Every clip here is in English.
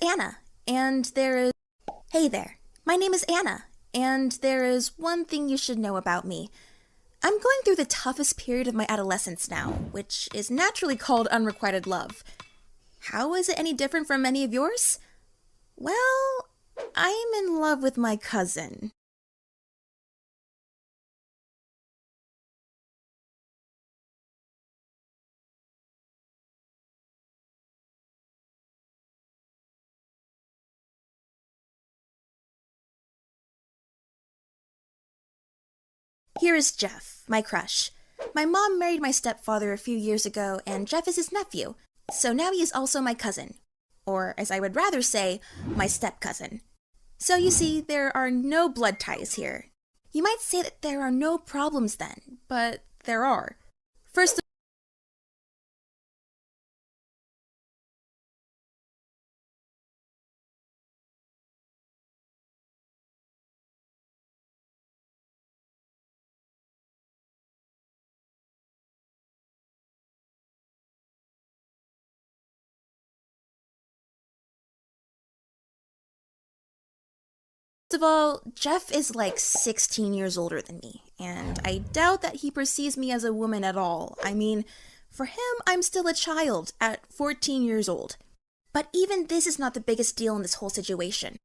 Anna, and there is... Hey there, my name is Anna, and there is one thing you should know about me. I'm going through the toughest period of my adolescence now, which is naturally called unrequited love. How is it any different from any of yours? Well, I'm in love with my cousin. Here is Jeff, my crush. My mom married my stepfather a few years ago, and Jeff is his nephew, so now he is also my cousin. Or, as I would rather say, my step-cousin. So you see, there are no blood ties here. You might say that there are no problems then, but there are. First of all, Jeff is like 16 years older than me, and I doubt that he perceives me as a woman at all. I mean, for him, I'm still a child at 14 years old. But even this is not the biggest deal in this whole situation.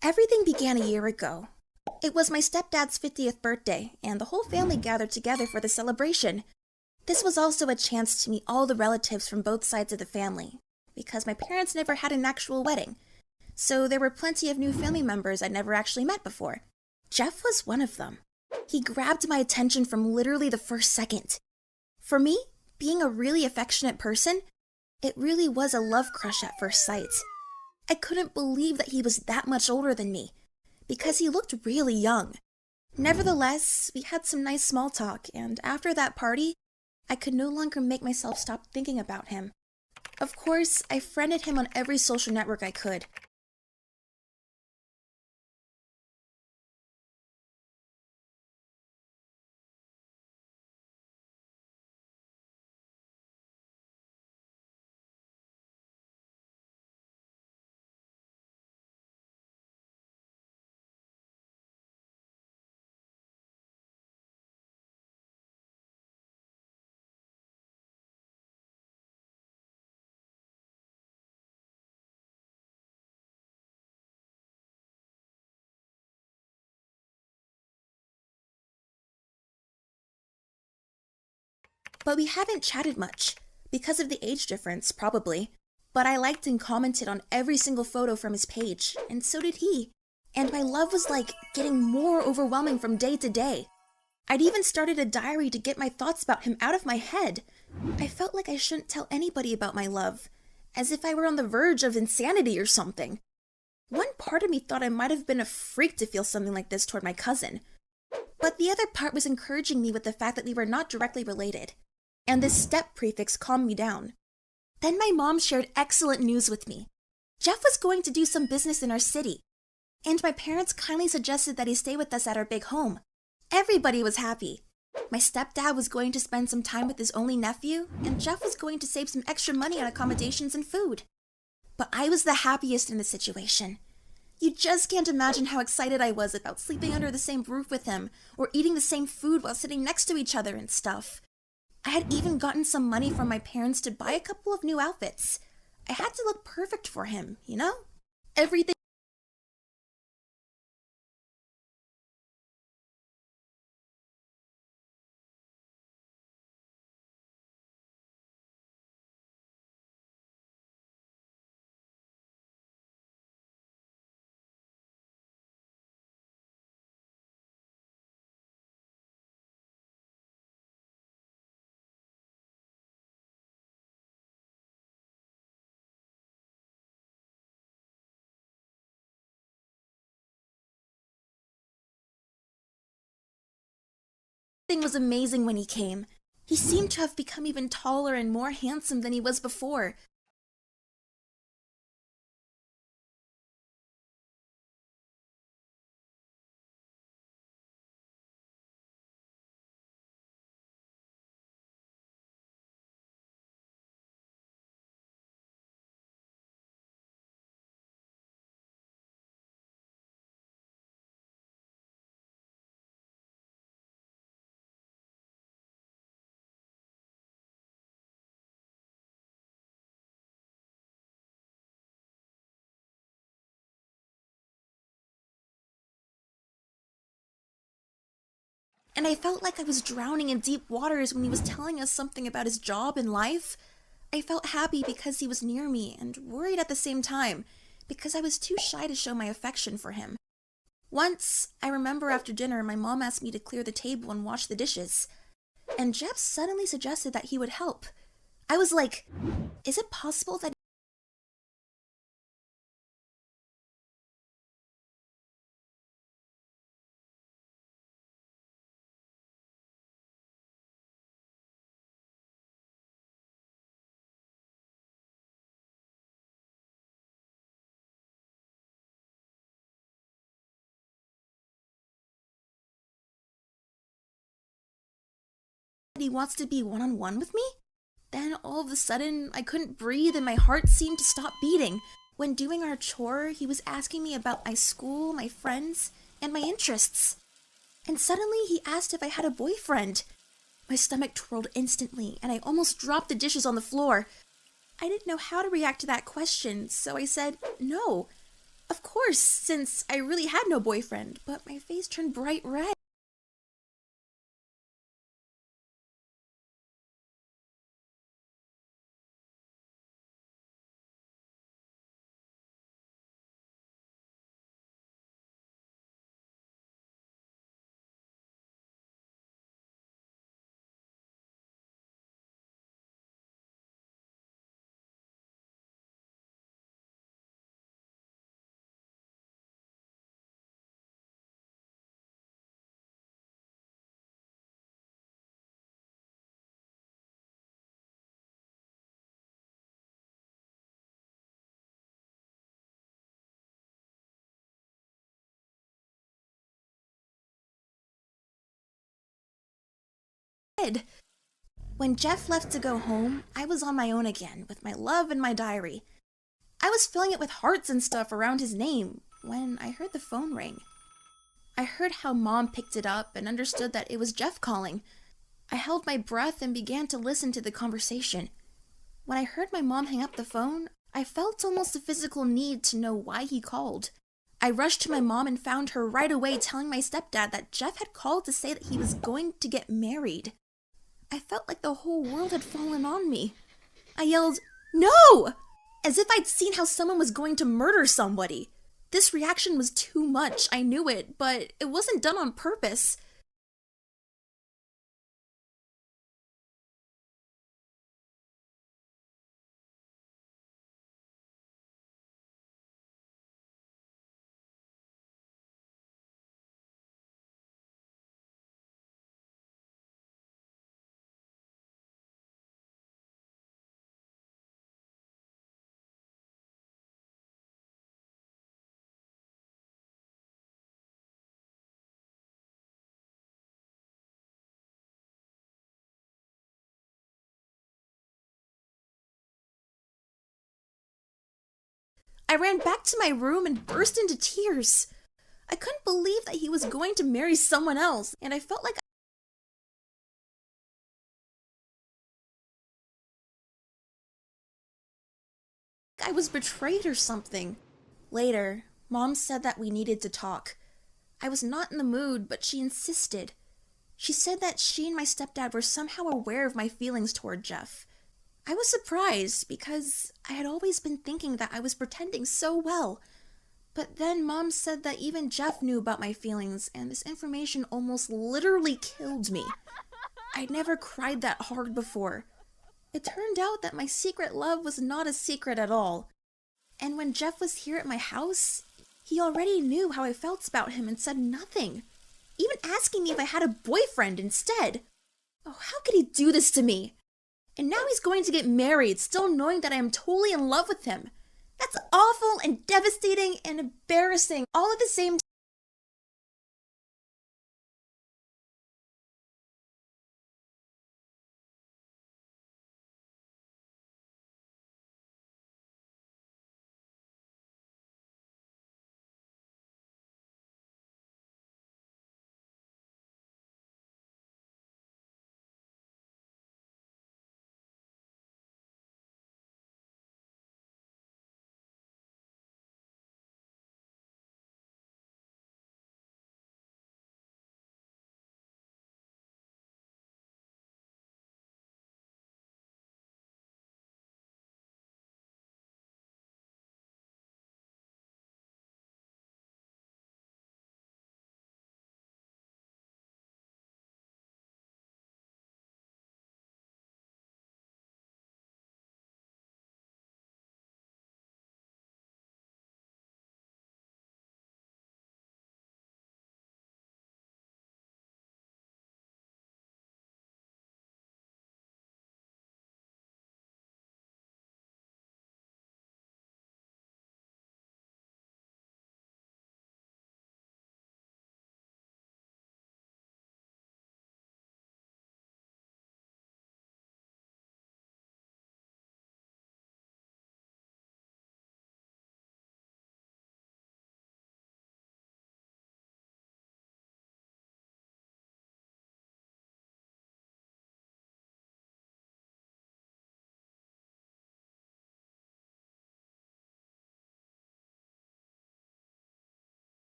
Everything began a year ago. It was my stepdad's 50th birthday, and the whole family gathered together for the celebration. This was also a chance to meet all the relatives from both sides of the family, because my parents never had an actual wedding. So there were plenty of new family members I'd never actually met before. Jeff was one of them. He grabbed my attention from literally the first second. For me, being a really affectionate person, it really was a love crush at first sight. I couldn't believe that he was that much older than me, because he looked really young. Nevertheless, we had some nice small talk, and after that party, I could no longer make myself stop thinking about him. Of course, I friended him on every social network I could. But we haven't chatted much, because of the age difference, probably. But I liked and commented on every single photo from his page, and so did he. And my love was like getting more overwhelming from day to day. I'd even started a diary to get my thoughts about him out of my head. I felt like I shouldn't tell anybody about my love, as if I were on the verge of insanity or something. One part of me thought I might have been a freak to feel something like this toward my cousin. But the other part was encouraging me with the fact that we were not directly related. And this step prefix calmed me down. Then my mom shared excellent news with me. Jeff was going to do some business in our city, and my parents kindly suggested that he stay with us at our big home. Everybody was happy. My stepdad was going to spend some time with his only nephew, and Jeff was going to save some extra money on accommodations and food. But I was the happiest in the situation. You just can't imagine how excited I was about sleeping under the same roof with him, or eating the same food while sitting next to each other and stuff. I had even gotten some money from my parents to buy a couple of new outfits. I had to look perfect for him, you know? Everything was amazing when he came. He seemed to have become even taller and more handsome than he was before. and I felt like I was drowning in deep waters when he was telling us something about his job and life. I felt happy because he was near me and worried at the same time because I was too shy to show my affection for him. Once, I remember after dinner, my mom asked me to clear the table and wash the dishes, and Jeff suddenly suggested that he would help. I was like, is it possible that he wants to be one-on-one with me? Then all of a sudden, I couldn't breathe and my heart seemed to stop beating. When doing our chore, he was asking me about my school, my friends, and my interests. And suddenly he asked if I had a boyfriend. My stomach twirled instantly, and I almost dropped the dishes on the floor. I didn't know how to react to that question, so I said no. Of course, since I really had no boyfriend, but my face turned bright red. When Jeff left to go home, I was on my own again with my love and my diary. I was filling it with hearts and stuff around his name when I heard the phone ring. I heard how Mom picked it up and understood that it was Jeff calling. I held my breath and began to listen to the conversation. When I heard my mom hang up the phone, I felt almost a physical need to know why he called. I rushed to my mom and found her right away telling my stepdad that Jeff had called to say that he was going to get married. I felt like the whole world had fallen on me. I yelled, "No!" As if I'd seen how someone was going to murder somebody. This reaction was too much, I knew it, but it wasn't done on purpose. I ran back to my room and burst into tears. I couldn't believe that he was going to marry someone else, and I felt like I was betrayed or something. Later, Mom said that we needed to talk. I was not in the mood, but she insisted. She said that she and my stepdad were somehow aware of my feelings toward Jeff. I was surprised because I had always been thinking that I was pretending so well. But then Mom said that even Jeff knew about my feelings, and this information almost literally killed me. I'd never cried that hard before. It turned out that my secret love was not a secret at all. And when Jeff was here at my house, he already knew how I felt about him and said nothing, even asking me if I had a boyfriend instead. Oh, how could he do this to me? And now he's going to get married, still knowing that I am totally in love with him. That's awful and devastating and embarrassing all at the same time.